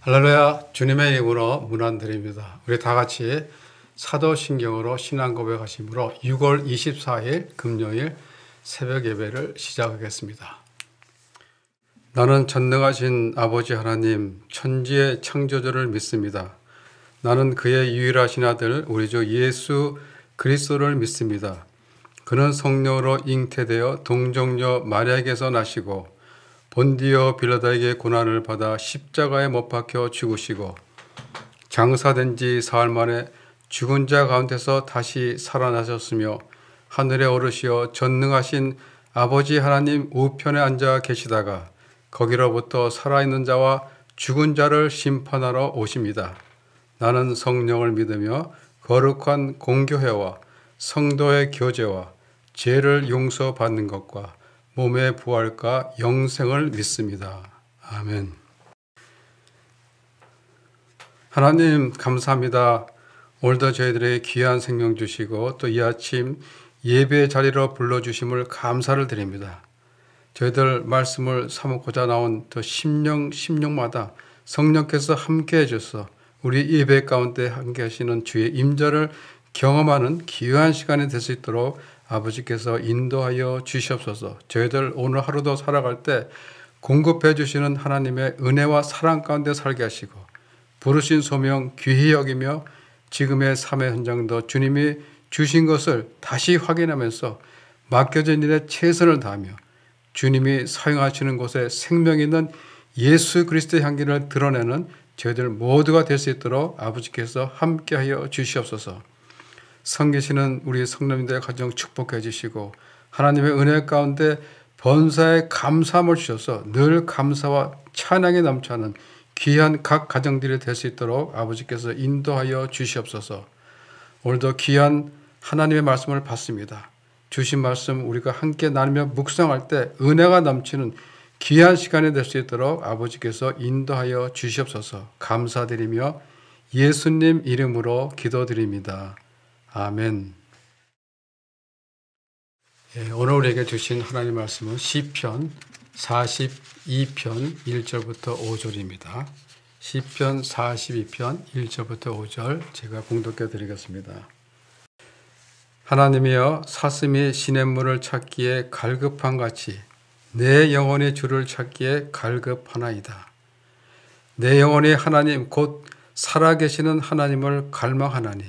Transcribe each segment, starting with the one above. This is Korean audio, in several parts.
할렐루야, 주님의 이름으로 문안드립니다. 우리 다 같이 사도신경으로 신앙 고백하심으로 6월 24일 금요일 새벽 예배를 시작하겠습니다. 나는 전능하신 아버지 하나님 천지의 창조주를 믿습니다. 나는 그의 유일하신 아들 우리 주 예수 그리스도를 믿습니다. 그는 성령으로 잉태되어 동정녀 마리아에게서 나시고 본디오 빌라다에게 고난을 받아 십자가에 못 박혀 죽으시고 장사된 지 사흘 만에 죽은 자 가운데서 다시 살아나셨으며 하늘에 오르시어 전능하신 아버지 하나님 우편에 앉아 계시다가 거기로부터 살아있는 자와 죽은 자를 심판하러 오십니다. 나는 성령을 믿으며 거룩한 공교회와 성도의 교제와 죄를 용서받는 것과 몸의 부활과 영생을 믿습니다. 아멘. 하나님 감사합니다. 오늘도 저희들에게 귀한 생명 주시고 또 이 아침 예배 자리로 불러주심을 감사를 드립니다. 저희들 말씀을 사먹고자 나온 또 심령마다 성령께서 함께 해줘서 우리 예배 가운데 함께 하시는 주의 임재를 경험하는 귀한 시간이 될 수 있도록 아버지께서 인도하여 주시옵소서. 저희들 오늘 하루도 살아갈 때 공급해 주시는 하나님의 은혜와 사랑 가운데 살게 하시고 부르신 소명 귀히 여기며 지금의 삶의 현장도 주님이 주신 것을 다시 확인하면서 맡겨진 일에 최선을 다하며 주님이 사용하시는 곳에 생명 있는 예수 그리스도의 향기를 드러내는 저희들 모두가 될 수 있도록 아버지께서 함께하여 주시옵소서. 섬기시는 우리 성도님들의 가정 축복해 주시고 하나님의 은혜 가운데 번사에 감사함을 주셔서 늘 감사와 찬양이 넘쳐나는 귀한 각 가정들이 될 수 있도록 아버지께서 인도하여 주시옵소서. 오늘도 귀한 하나님의 말씀을 받습니다. 주신 말씀 우리가 함께 나누며 묵상할 때 은혜가 넘치는 귀한 시간이 될 수 있도록 아버지께서 인도하여 주시옵소서. 감사드리며 예수님 이름으로 기도드립니다. 아멘. 오늘 우리에게 주신 하나님 말씀은 시편 42편 1절부터 5절입니다. 시편 42편 1절부터 5절 제가 봉독해 드리겠습니다. 하나님이여 사슴이 시냇물을 찾기에 갈급한 같이 내 영혼이 주를 찾기에 갈급하나이다. 내 영혼이 하나님 곧 살아계시는 하나님을 갈망하나니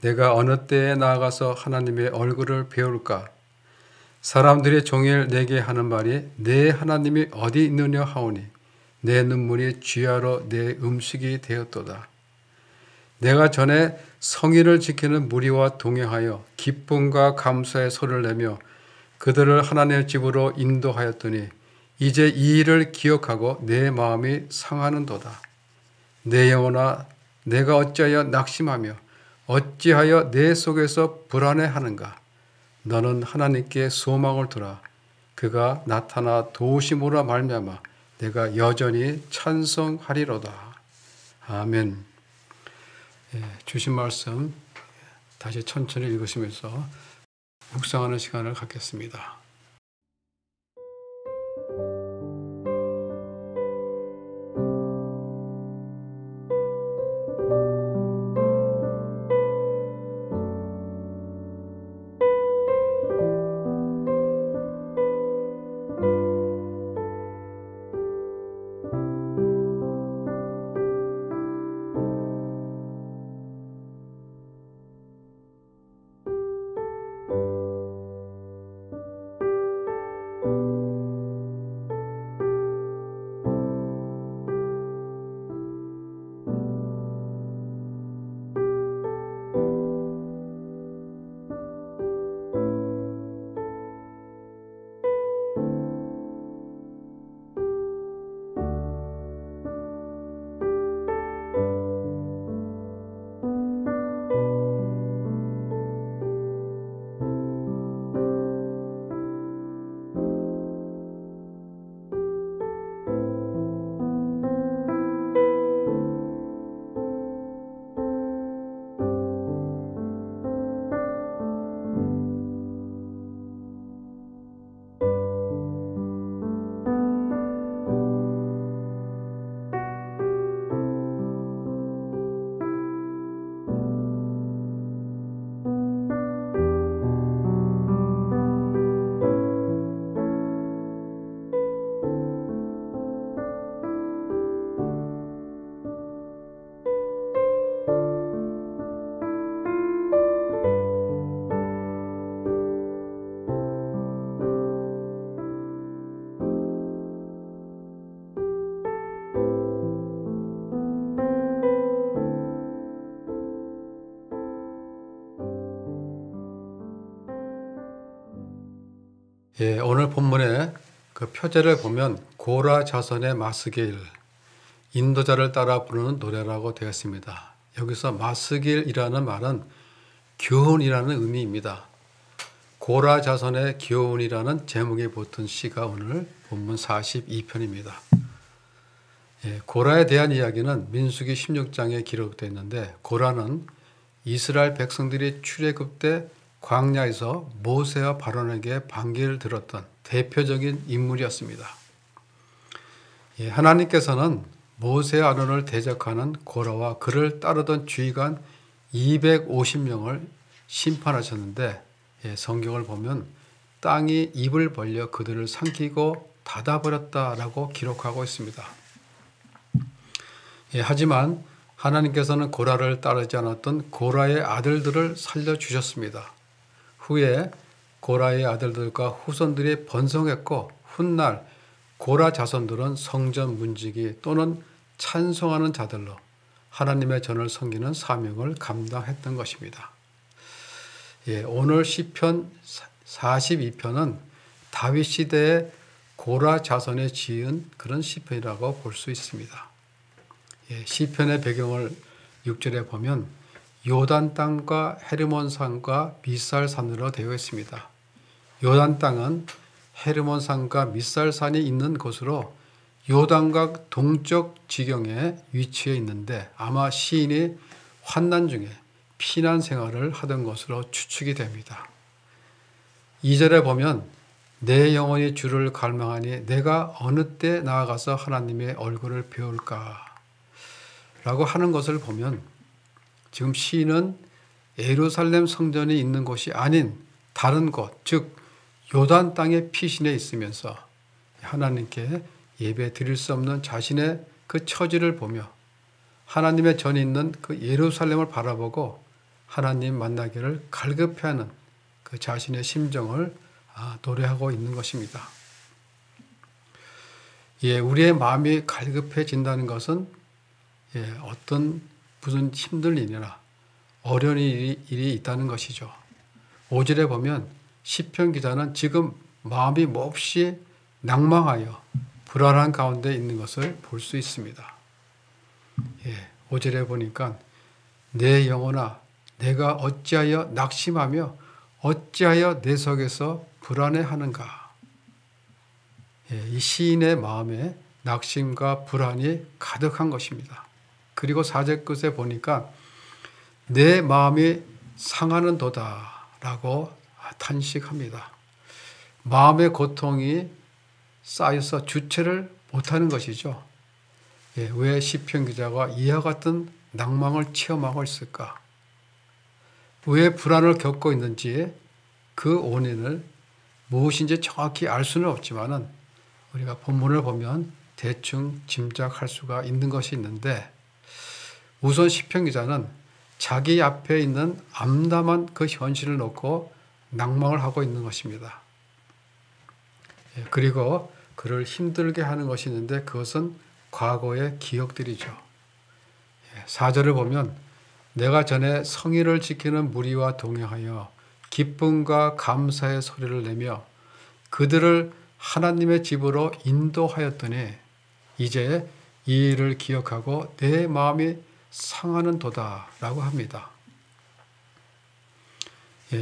내가 어느 때에 나아가서 하나님의 얼굴을 배울까? 사람들이 종일 내게 하는 말이 내 하나님이 어디 있느냐 하오니 내 눈물이 쥐하러 내 음식이 되었도다. 내가 전에 성의를 지키는 무리와 동행하여 기쁨과 감사의 소리를 내며 그들을 하나님의 집으로 인도하였더니 이제 이 일을 기억하고 내 마음이 상하는도다. 내 영혼아 내가 어찌하여 낙심하며 어찌하여 내 속에서 불안해하는가? 너는 하나님께 소망을 두라. 그가 나타나 도우심으로 말미암아 내가 여전히 찬송하리로다. 아멘. 주신 말씀 다시 천천히 읽으시면서 묵상하는 시간을 갖겠습니다. 오늘 본문의 그 표제를 보면 고라 자손의 마스길, 인도자를 따라 부르는 노래라고 되어 있습니다. 여기서 마스길이라는 말은 교훈이라는 의미입니다. 고라 자손의 교훈이라는 제목이 붙은 시가 오늘 본문 42편입니다. 고라에 대한 이야기는 민수기 16장에 기록되어 있는데, 고라는 이스라엘 백성들이 출애굽 때 광야에서 모세와 바론에게 반기를 들었던 대표적인 인물이었습니다. 하나님께서는 모세와 아론을 대적하는 고라와 그를 따르던 주의관 250명을 심판하셨는데, 성경을 보면 땅이 입을 벌려 그들을 삼키고 닫아버렸다라고 기록하고 있습니다. 하지만 하나님께서는 고라를 따르지 않았던 고라의 아들들을 살려주셨습니다. 후에 고라의 아들들과 후손들이 번성했고, 훗날 고라 자손들은 성전 문지기 또는 찬송하는 자들로 하나님의 전을 섬기는 사명을 감당했던 것입니다. 오늘 시편 42편은 다윗 시대의 고라 자손에 지은 그런 시편이라고 볼 수 있습니다. 시편의 배경을 6절에 보면 요단 땅과 헤르몬 산과 미살 산으로 되어 있습니다. 요단 땅은 헤르몬 산과 미살 산이 있는 곳으로 요단강 동쪽 지경에 위치해 있는데, 아마 시인이 환난 중에 피난 생활을 하던 것으로 추측이 됩니다. 2절에 보면 내 영혼이 주를 갈망하니 내가 어느 때 나아가서 하나님의 얼굴을 배울까 라고 하는 것을 보면, 지금 시인은 예루살렘 성전이 있는 곳이 아닌 다른 곳, 즉 요단 땅의 피신에 있으면서 하나님께 예배 드릴 수 없는 자신의 그 처지를 보며 하나님의 전이 있는 그 예루살렘을 바라보고 하나님 만나기를 갈급해하는 그 자신의 심정을 노래하고 있는 것입니다. 우리의 마음이 갈급해진다는 것은 어떤 무슨 힘든 일이나 어려운 일이 있다는 것이죠. 5절에 보면 시편 기자는 지금 마음이 몹시 낭망하여 불안한 가운데 있는 것을 볼 수 있습니다. 5절에 보니까 내 영혼아 내가 어찌하여 낙심하며 어찌하여 내 속에서 불안해하는가. 이 시인의 마음에 낙심과 불안이 가득한 것입니다. 그리고 4절 끝에 보니까 내 마음이 상하는도다 라고 탄식합니다. 마음의 고통이 쌓여서 주체를 못하는 것이죠. 왜 시편 기자가 이와 같은 낭망을 체험하고 있을까? 왜 불안을 겪고 있는지 그 원인을 무엇인지 정확히 알 수는 없지만은 우리가 본문을 보면 대충 짐작할 수가 있는 것이 있는데, 우선 시편 기자는 자기 앞에 있는 암담한 그 현실을 놓고 낭망을 하고 있는 것입니다. 그리고 그를 힘들게 하는 것이 있는데 그것은 과거의 기억들이죠. 4절을 보면 내가 전에 성의를 지키는 무리와 동행하여 기쁨과 감사의 소리를 내며 그들을 하나님의 집으로 인도하였더니 이제 이 일을 기억하고 내 마음이 상하는 도다 라고 합니다.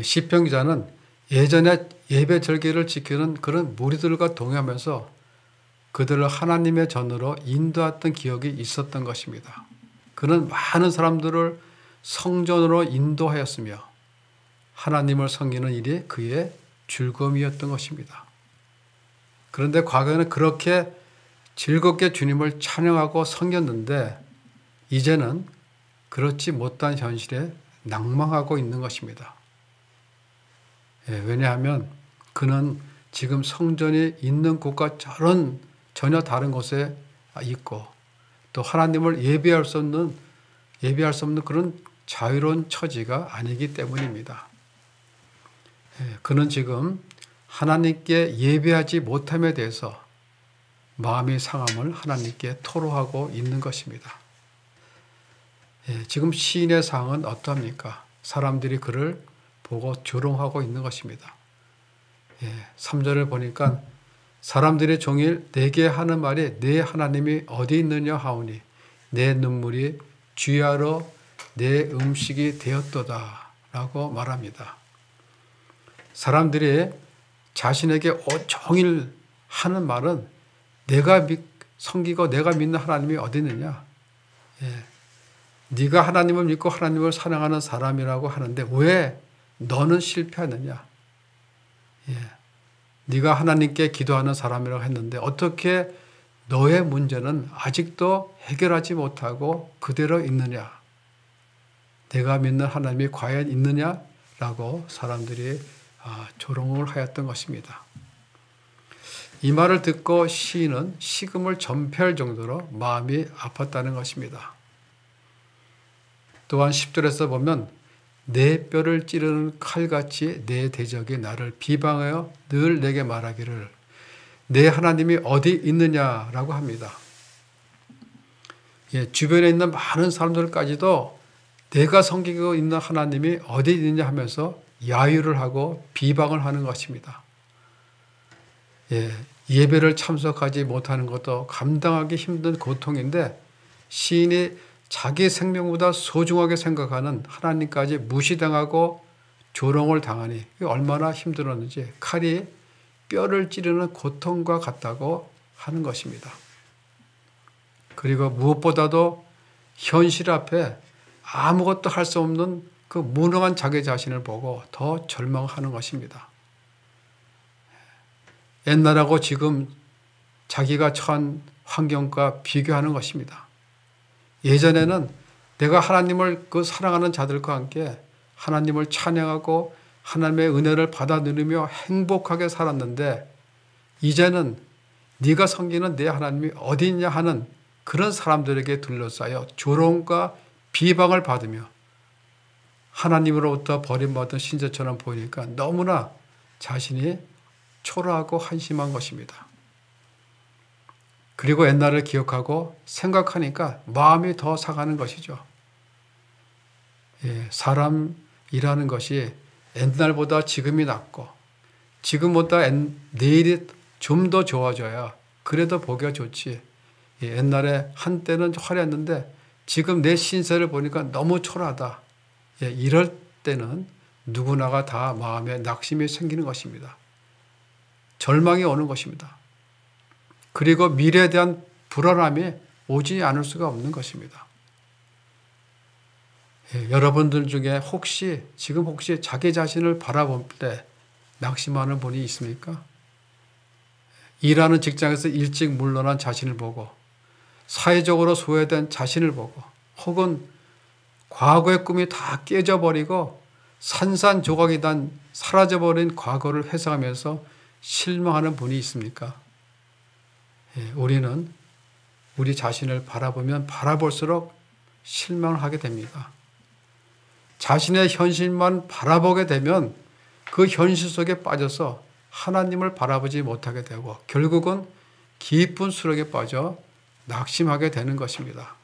시편 기자는 예전에 예배 절기를 지키는 그런 무리들과 동행하면서 그들을 하나님의 전으로 인도했던 기억이 있었던 것입니다. 그는 많은 사람들을 성전으로 인도하였으며 하나님을 섬기는 일이 그의 즐거움이었던 것입니다. 그런데 과거에는 그렇게 즐겁게 주님을 찬양하고 섬겼는데 이제는 그렇지 못한 현실에 낭망하고 있는 것입니다. 왜냐하면 그는 지금 성전이 있는 곳과 전혀 다른 곳에 있고 또 하나님을 예배할 수 없는 그런 자유로운 처지가 아니기 때문입니다. 그는 지금 하나님께 예배하지 못함에 대해서 마음의 상함을 하나님께 토로하고 있는 것입니다. 지금 시인의 상황은 어떠합니까? 사람들이 그를 보고 조롱하고 있는 것입니다. 3절을 보니까 사람들이 종일 내게 하는 말이 내 하나님이 어디 있느냐 하오니 내 눈물이 주야로 내 음식이 되었도다 라고 말합니다. 사람들이 자신에게 종일 하는 말은 내가 섬기고 내가 믿는 하나님이 어디 있느냐. 네가 하나님을 믿고 하나님을 사랑하는 사람이라고 하는데 왜 너는 실패하느냐. 네가 하나님께 기도하는 사람이라고 했는데 어떻게 너의 문제는 아직도 해결하지 못하고 그대로 있느냐. 내가 믿는 하나님이 과연 있느냐라고 사람들이 조롱을 하였던 것입니다. 이 말을 듣고 시인은 식음을 전폐할 정도로 마음이 아팠다는 것입니다. 또한 10절에서 보면 내 뼈를 찌르는 칼같이 내 대적이 나를 비방하여 늘 내게 말하기를 내 하나님이 어디 있느냐라고 합니다. 주변에 있는 많은 사람들까지도 내가 섬기고 있는 하나님이 어디 있느냐 하면서 야유를 하고 비방을 하는 것입니다. 예배를 참석하지 못하는 것도 감당하기 힘든 고통인데 시인이 자기 생명보다 소중하게 생각하는 하나님까지 무시당하고 조롱을 당하니 얼마나 힘들었는지 칼이 뼈를 찌르는 고통과 같다고 하는 것입니다. 그리고 무엇보다도 현실 앞에 아무것도 할 수 없는 그 무능한 자기 자신을 보고 더 절망하는 것입니다. 옛날하고 지금 자기가 처한 환경과 비교하는 것입니다. 예전에는 내가 하나님을 사랑하는 자들과 함께 하나님을 찬양하고 하나님의 은혜를 받아 누리며 행복하게 살았는데 이제는 네가 섬기는 내 하나님이 어디 있냐 하는 그런 사람들에게 둘러싸여 조롱과 비방을 받으며 하나님으로부터 버림받은 신자처럼 보이니까 너무나 자신이 초라하고 한심한 것입니다. 그리고 옛날을 기억하고 생각하니까 마음이 더 상하는 것이죠. 사람이라는 것이 옛날보다 지금이 낫고 지금보다 내일이 좀 더 좋아져야 그래도 보기가 좋지. 옛날에 한때는 화려했는데 지금 내 신세를 보니까 너무 초라하다. 이럴 때는 누구나가 다 마음에 낙심이 생기는 것입니다. 절망이 오는 것입니다. 그리고 미래에 대한 불안함이 오지 않을 수가 없는 것입니다. 여러분들 중에 지금 혹시 자기 자신을 바라볼 때 낙심하는 분이 있습니까? 일하는 직장에서 일찍 물러난 자신을 보고 사회적으로 소외된 자신을 보고 혹은 과거의 꿈이 다 깨져버리고 산산조각이 난 사라져버린 과거를 회상하면서 실망하는 분이 있습니까? 우리는 우리 자신을 바라보면 바라볼수록 실망을 하게 됩니다. 자신의 현실만 바라보게 되면 그 현실 속에 빠져서 하나님을 바라보지 못하게 되고 결국은 깊은 수렁에 빠져 낙심하게 되는 것입니다.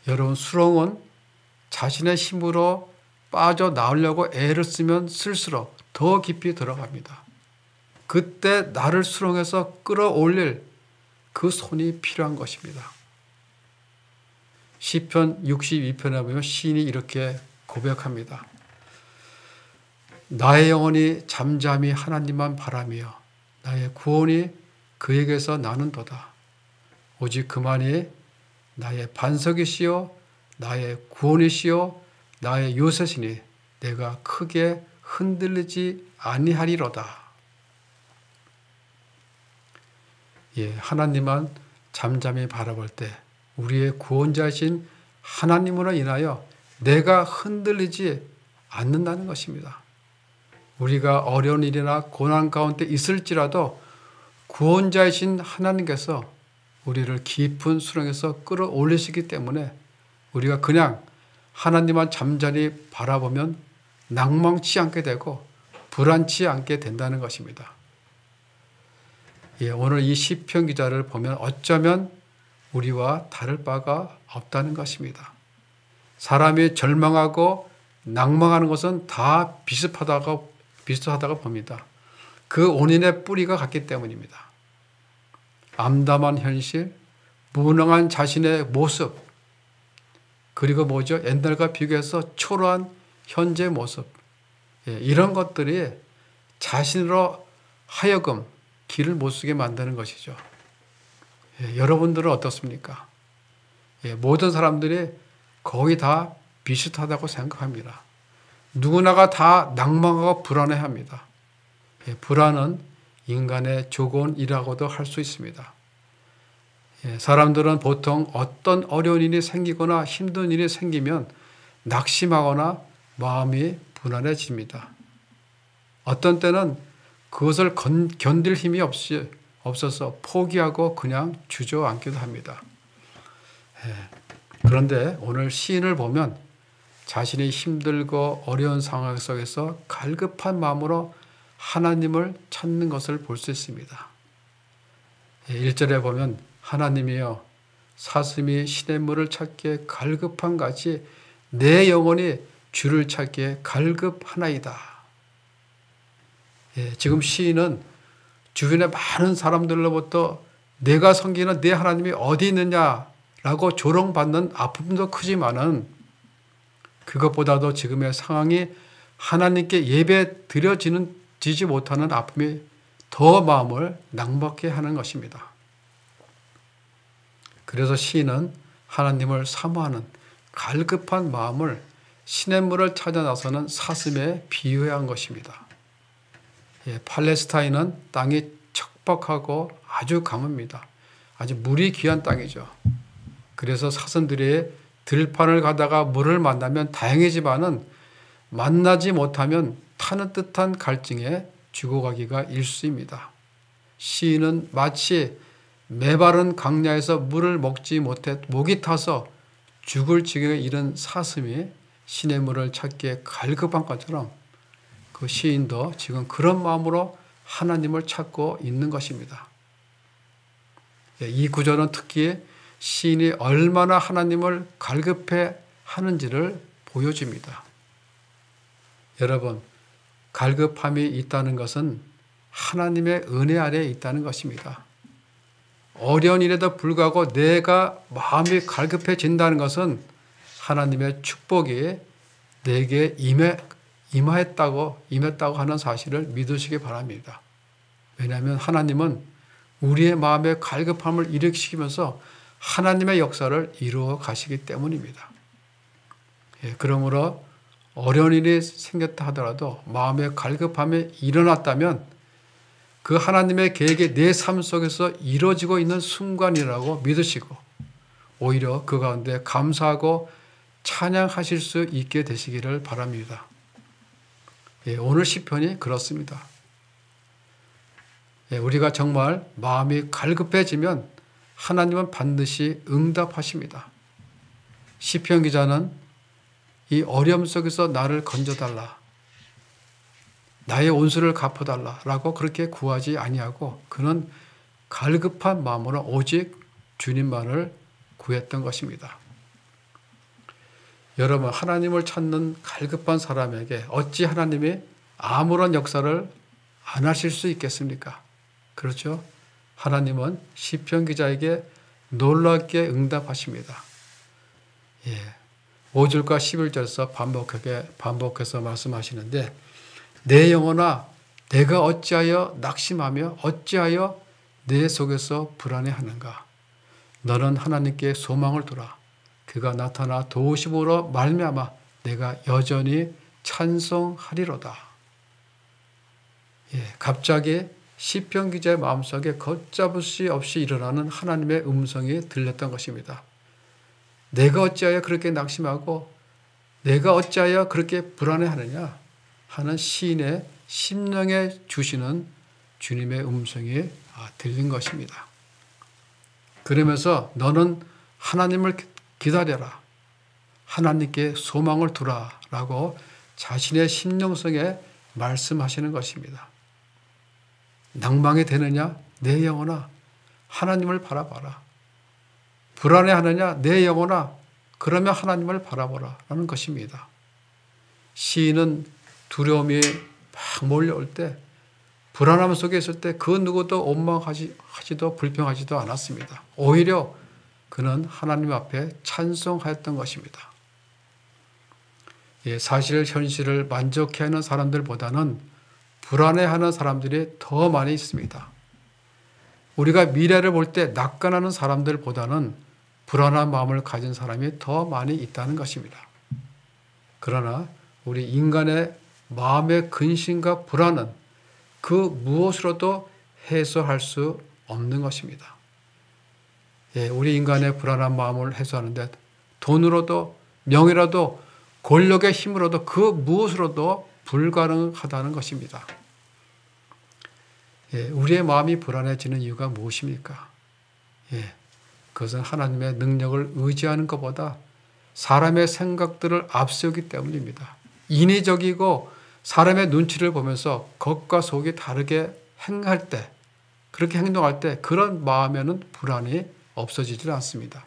여러분, 수렁은 자신의 힘으로 빠져나오려고 애를 쓰면 쓸수록 더 깊이 들어갑니다. 그때 나를 수렁에서 끌어올릴 그 손이 필요한 것입니다. 시편 62편에 보면 시인이 이렇게 고백합니다. 나의 영혼이 잠잠히 하나님만 바라며 나의 구원이 그에게서 나는도다. 오직 그만이 나의 반석이시요 나의 구원이시요 나의 요새시니 내가 크게 흔들리지 아니하리로다. 하나님만 잠잠히 바라볼 때 우리의 구원자이신 하나님으로 인하여 내가 흔들리지 않는다는 것입니다. 우리가 어려운 일이나 고난 가운데 있을지라도 구원자이신 하나님께서 우리를 깊은 수렁에서 끌어올리시기 때문에 우리가 그냥 하나님만 잠잠히 바라보면 낭망치 않게 되고 불안치 않게 된다는 것입니다. 오늘 이 시편 기자를 보면 어쩌면 우리와 다를 바가 없다는 것입니다. 사람이 절망하고 낭망하는 것은 다 비슷하다고 비슷하다고 봅니다. 그 원인의 뿌리가 같기 때문입니다. 암담한 현실, 무능한 자신의 모습, 그리고 뭐죠? 옛날과 비교해서 초라한 현재 모습, 이런 것들이 자신으로 하여금 길을 못 쓰게 만드는 것이죠. 여러분들은 어떻습니까? 모든 사람들이 거의 다 비슷하다고 생각합니다. 누구나가 다 낭망하고 불안해합니다. 불안은 인간의 조건이라고도 할 수 있습니다. 사람들은 보통 어떤 어려운 일이 생기거나 힘든 일이 생기면 낙심하거나 마음이 불안해집니다. 어떤 때는 그것을 견딜 힘이 없어서 포기하고 그냥 주저앉기도 합니다. 그런데 오늘 시인을 보면 자신이 힘들고 어려운 상황 속에서 갈급한 마음으로 하나님을 찾는 것을 볼 수 있습니다. 1절에 보면 하나님이여 사슴이 시냇물을 찾기에 갈급한 같이 내 영혼이 주를 찾기에 갈급하나이다. 지금 시인은 주변의 많은 사람들로부터 내가 섬기는 내 하나님이 어디 있느냐라고 조롱받는 아픔도 크지만은 그것보다도 지금의 상황이 하나님께 예배 드려지지 못하는 아픔이 더 마음을 낭박해 하는 것입니다. 그래서 시인은 하나님을 사모하는 갈급한 마음을 시냇물을 찾아 나서는 사슴에 비유한 것입니다. 팔레스타인은 땅이 척박하고 아주 가뭅니다. 아주 물이 귀한 땅이죠. 그래서 사슴들이 들판을 가다가 물을 만나면 다행이지만은 만나지 못하면 타는 듯한 갈증에 죽어가기가 일쑤입니다. 시인은 마치 메마른 강야에서 물을 먹지 못해 목이 타서 죽을 지경에 이른 사슴이 시냇물을 찾기에 갈급한 것처럼 그 시인도 지금 그런 마음으로 하나님을 찾고 있는 것입니다. 이 구절은 특히 시인이 얼마나 하나님을 갈급해 하는지를 보여줍니다. 여러분, 갈급함이 있다는 것은 하나님의 은혜 아래에 있다는 것입니다. 어려운 일에도 불구하고 내가 마음이 갈급해진다는 것은 하나님의 축복이 내게 임했다고 하는 사실을 믿으시기 바랍니다. 왜냐하면 하나님은 우리의 마음의 갈급함을 일으키시면서 하나님의 역사를 이루어 가시기 때문입니다. 그러므로 어려운 일이 생겼다 하더라도 마음의 갈급함이 일어났다면 그 하나님의 계획이 내 삶 속에서 이루어지고 있는 순간이라고 믿으시고 오히려 그 가운데 감사하고 찬양하실 수 있게 되시기를 바랍니다. 오늘 시편이 그렇습니다. 우리가 정말 마음이 갈급해지면 하나님은 반드시 응답하십니다. 시편 기자는 이 어려움 속에서 나를 건져달라, 나의 온수를 갚아달라라고 그렇게 구하지 아니하고 그는 갈급한 마음으로 오직 주님만을 구했던 것입니다. 여러분, 하나님을 찾는 갈급한 사람에게 어찌 하나님이 아무런 역사를 안 하실 수 있겠습니까? 그렇죠? 하나님은 시편 기자에게 놀랍게 응답하십니다. 5절과 11절에서 반복해서 말씀하시는데 내 영혼아 내가 어찌하여 낙심하며 어찌하여 내 속에서 불안해하는가? 너는 하나님께 소망을 두라. 그가 나타나 도우심으로 말미암아 내가 여전히 찬송하리로다. 갑자기 시편 기자의 마음속에 걷잡을 수 없이 일어나는 하나님의 음성이 들렸던 것입니다. 내가 어찌하여 그렇게 낙심하고 내가 어찌하여 그렇게 불안해하느냐 하는 시인의 심령에 주시는 주님의 음성이 들린 것입니다. 그러면서 너는 하나님을 기다려라. 하나님께 소망을 두라 라고 자신의 심령성에 말씀하시는 것입니다. 낭망이 되느냐? 내 영혼아 하나님을 바라봐라. 불안해하느냐? 내 영혼아 그러면 하나님을 바라보라 라는 것입니다. 시인은 두려움이 막 막 몰려올 때, 불안함 속에 있을 때 그 누구도 원망하지도 불평하지도 않았습니다. 오히려 그는 하나님 앞에 찬송하였던 것입니다. 사실 현실을 만족해하는 사람들보다는 불안해하는 사람들이 더 많이 있습니다. 우리가 미래를 볼 때 낙관하는 사람들보다는 불안한 마음을 가진 사람이 더 많이 있다는 것입니다. 그러나 우리 인간의 마음의 근심과 불안은 그 무엇으로도 해소할 수 없는 것입니다. 우리 인간의 불안한 마음을 해소하는데 돈으로도 명예로도 권력의 힘으로도 그 무엇으로도 불가능하다는 것입니다. 우리의 마음이 불안해지는 이유가 무엇입니까? 그것은 하나님의 능력을 의지하는 것보다 사람의 생각들을 앞세우기 때문입니다. 인위적이고 사람의 눈치를 보면서 겉과 속이 다르게 행할 때, 그렇게 행동할 때 그런 마음에는 불안이 없어지질 않습니다.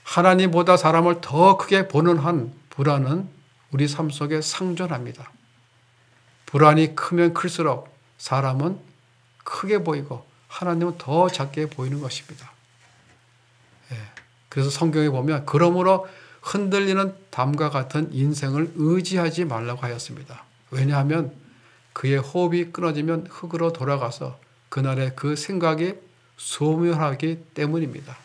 하나님보다 사람을 더 크게 보는 한 불안은 우리 삶 속에 상존합니다. 불안이 크면 클수록 사람은 크게 보이고 하나님은 더 작게 보이는 것입니다. 그래서 성경에 보면 그러므로 흔들리는 담과 같은 인생을 의지하지 말라고 하였습니다. 왜냐하면 그의 호흡이 끊어지면 흙으로 돌아가서 그날의 그 생각이 소멸하기 때문입니다.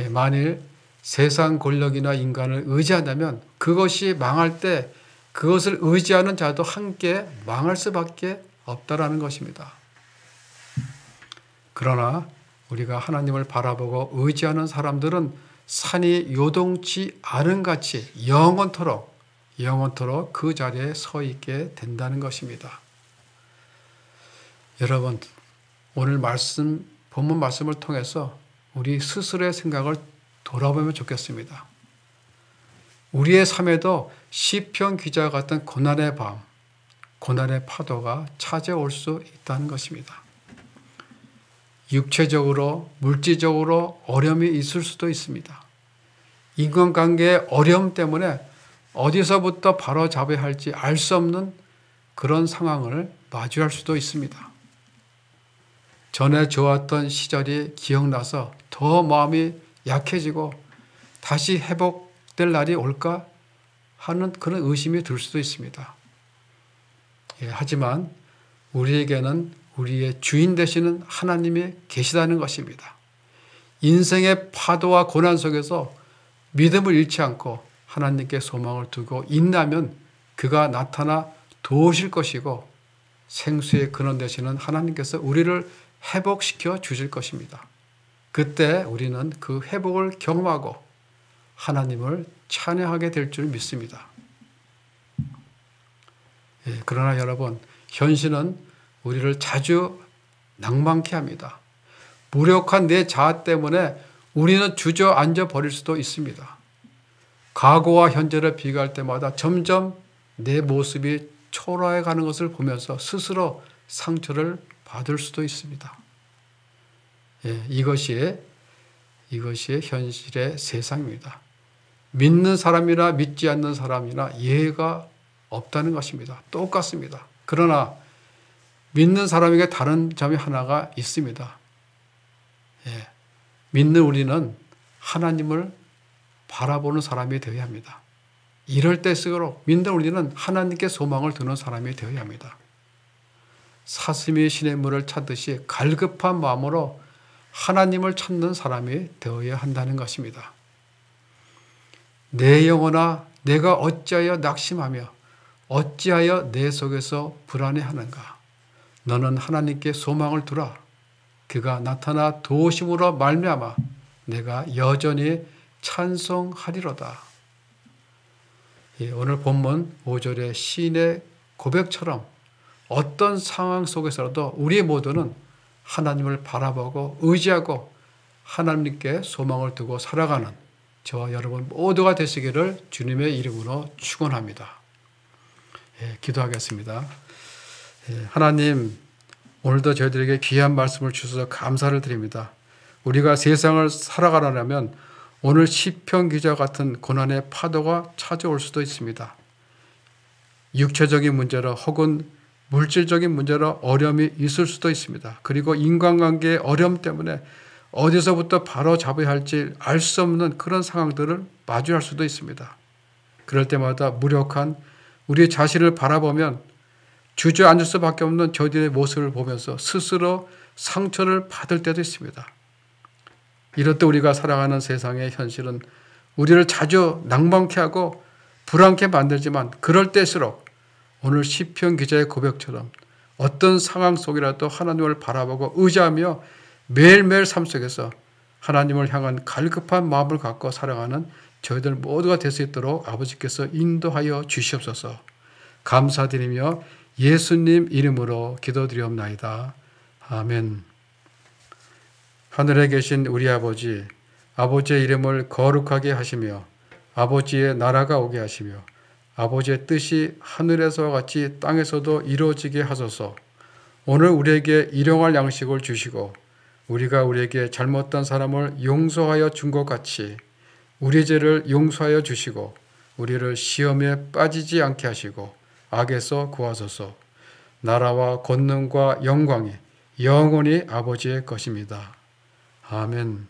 만일 세상 권력이나 인간을 의지한다면 그것이 망할 때 그것을 의지하는 자도 함께 망할 수밖에 없다라는 것입니다. 그러나 우리가 하나님을 바라보고 의지하는 사람들은 산이 요동치 않은 같이 영원토록 그 자리에 서 있게 된다는 것입니다. 여러분, 오늘 본문 말씀을 통해서 우리 스스로의 생각을 돌아보면 좋겠습니다. 우리의 삶에도 시편 기자와 같은 고난의 밤, 고난의 파도가 찾아올 수 있다는 것입니다. 육체적으로, 물질적으로 어려움이 있을 수도 있습니다. 인간관계의 어려움 때문에 어디서부터 바로잡아야 할지 알 수 없는 그런 상황을 마주할 수도 있습니다. 전에 좋았던 시절이 기억나서 더 마음이 약해지고 다시 회복될 날이 올까 하는 그런 의심이 들 수도 있습니다. 하지만 우리에게는 우리의 주인 되시는 하나님이 계시다는 것입니다. 인생의 파도와 고난 속에서 믿음을 잃지 않고 하나님께 소망을 두고 있다면 그가 나타나 도우실 것이고 생수의 근원 되시는 하나님께서 우리를 회복시켜 주실 것입니다. 그때 우리는 그 회복을 경험하고 하나님을 찬양하게 될 줄 믿습니다. 그러나 여러분, 현실은 우리를 자주 낭만케 합니다. 무력한 내 자아 때문에 우리는 주저앉아 버릴 수도 있습니다. 과거와 현재를 비교할 때마다 점점 내 모습이 초라해 가는 것을 보면서 스스로 상처를 받을 수도 있습니다. 이것이 현실의 세상입니다. 믿는 사람이나 믿지 않는 사람이나 예외가 없다는 것입니다. 똑같습니다. 그러나 믿는 사람에게 다른 점이 하나가 있습니다. 믿는 우리는 하나님을 바라보는 사람이 되어야 합니다. 이럴 때일수록 믿는 우리는 하나님께 소망을 두는 사람이 되어야 합니다. 사슴이 시냇물을 찾듯이 갈급한 마음으로 하나님을 찾는 사람이 되어야 한다는 것입니다. 내 영혼아, 내가 어찌하여 낙심하며 어찌하여 내 속에서 불안해하는가? 너는 하나님께 소망을 두라. 그가 나타나 도우심으로 말미암아 내가 여전히 찬송하리로다. 오늘 본문 5절의 시인의 고백처럼 어떤 상황 속에서라도 우리 모두는 하나님을 바라보고 의지하고 하나님께 소망을 두고 살아가는 저와 여러분 모두가 되시기를 주님의 이름으로 축원합니다. 기도하겠습니다. 하나님, 오늘도 저희들에게 귀한 말씀을 주셔서 감사를 드립니다. 우리가 세상을 살아가려면 오늘 시편 기자 같은 고난의 파도가 찾아올 수도 있습니다. 육체적인 문제로 혹은 물질적인 문제로 어려움이 있을 수도 있습니다. 그리고 인간관계의 어려움 때문에 어디서부터 바로 잡아야 할지 알 수 없는 그런 상황들을 마주할 수도 있습니다. 그럴 때마다 무력한 우리 자신을 바라보면 주저앉을 수밖에 없는 저들의 모습을 보면서 스스로 상처를 받을 때도 있습니다. 이럴 때 우리가 살아가는 세상의 현실은 우리를 자주 낭만케 하고 불안케 만들지만 그럴 때일수록 오늘 시편 기자의 고백처럼 어떤 상황 속이라도 하나님을 바라보고 의지하며 매일매일 삶 속에서 하나님을 향한 갈급한 마음을 갖고 살아가는 저희들 모두가 될 수 있도록 아버지께서 인도하여 주시옵소서. 감사드리며 예수님 이름으로 기도드리옵나이다. 아멘. 하늘에 계신 우리 아버지, 아버지의 이름을 거룩하게 하시며 아버지의 나라가 오게 하시며 아버지의 뜻이 하늘에서와 같이 땅에서도 이루어지게 하소서. 오늘 우리에게 일용할 양식을 주시고 우리가 우리에게 잘못한 사람을 용서하여 준 것 같이 우리 죄를 용서하여 주시고 우리를 시험에 빠지지 않게 하시고 악에서 구하소서. 나라와 권능과 영광이 영원히 아버지의 것입니다. 아멘.